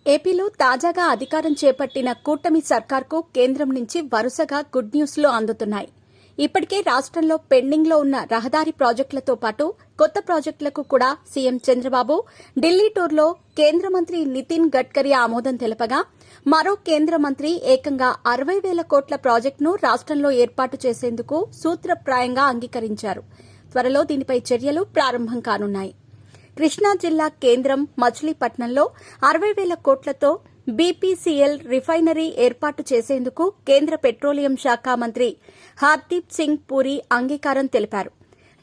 ఏపీలో తాజాగా అధికారం చేపట్టిన కూటమి సర్కార్కు కేంద్రం నుంచి వరుసగా గుడ్ న్యూస్లు అందుతున్నాయి. ఇప్పటికే రాష్ట్రంలో పెండింగ్లో ఉన్న రహదారి ప్రాజెక్టులతో పాటు కొత్త ప్రాజెక్టులకు కూడా సీఎం చంద్రబాబు ఢిల్లీ టూర్లో కేంద్ర మంత్రి నితిన్ గడ్కరీ ఆమోదం తెలపగా, మరో కేంద్ర మంత్రి ఏకంగా 60,000 కోట్ల ప్రాజెక్టును రాష్ట్రంలో ఏర్పాటు చేసేందుకు సూత్రప్రాయంగా అంగీకరించారు. త్వరలో దీనిపై చర్యలు ప్రారంభం కానున్నాయి. కృష్ణా జిల్లా కేంద్రం మచిలీపట్నంలో 60,000 కోట్లతో బీపీసీఎల్ రిఫైనరీ ఏర్పాటు చేసేందుకు కేంద్ర పెట్రోలియం శాఖ మంత్రి హర్దీప్ సింగ్ పూరి అంగీకారం తెలిపారు.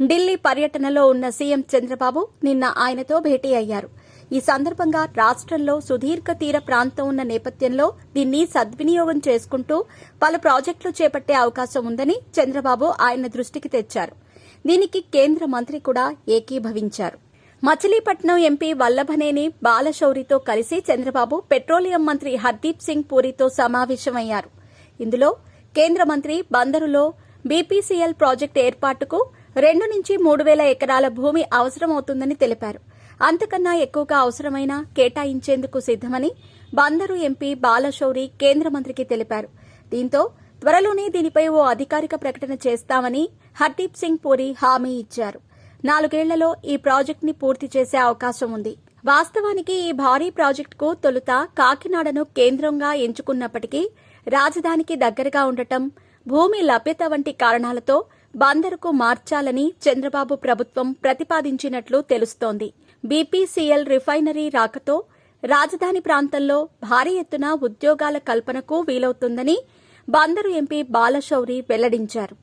ఢిల్లీ పర్యటనలో ఉన్న సీఎం చంద్రబాబు నిన్న ఆయనతో భేటీ అయ్యారు. ఈ సందర్భంగా రాష్ట్రంలో సుదీర్ఘ తీర ప్రాంతం ఉన్న నేపథ్యంలో దీన్ని సద్వినియోగం చేసుకుంటూ పలు ప్రాజెక్టులు చేపట్టే అవకాశం ఉందని చంద్రబాబు ఆయన దృష్టికి తెచ్చారు. దీనికి కేంద్ర మంత్రి కూడా ఏకీభవించారు. మచిలీపట్నం ఎంపీ వల్లభనేని బాలశౌరితో కలిసి చంద్రబాబు పెట్రోలియం మంత్రి హర్దీప్ సింగ్ పూరితో సమావేశమయ్యారు. ఇందులో కేంద్ర మంత్రి బందరులో బీపీసీఎల్ ప్రాజెక్టు ఏర్పాటుకు 2 నుంచి 3,000 ఎకరాల భూమి అవసరమవుతుందని తెలిపారు. అంతకన్నా ఎక్కువగా అవసరమైనా కేటాయించేందుకు సిద్దమని బందరు ఎంపీ బాలశౌరి కేంద్ర మంత్రికి తెలిపారు. దీంతో త్వరలోనే దీనిపై ఓ అధికారిక ప్రకటన చేస్తామని హర్దీప్ సింగ్ పూరి హామీ ఇచ్చారు. 4 ఏళ్లలో ఈ ప్రాజెక్టుని పూర్తి చేసే అవకాశం ఉంది. వాస్తవానికి ఈ భారీ ప్రాజెక్టుకు తొలుత కాకినాడను కేంద్రంగా ఎంచుకున్నప్పటికీ రాజధానికి దగ్గరగా ఉండటం, భూమి లభ్యత వంటి కారణాలతో బందరుకు మార్చాలని చంద్రబాబు ప్రభుత్వం ప్రతిపాదించినట్లు తెలుస్తోంది. బీపీసీఎల్ రిఫైనరీ రాకతో రాజధాని ప్రాంతంలో భారీ ఎత్తున ఉద్యోగాల కల్పనకు వీలవుతుందని బందరు ఎంపీ బాలశౌరి వెల్లడించారు.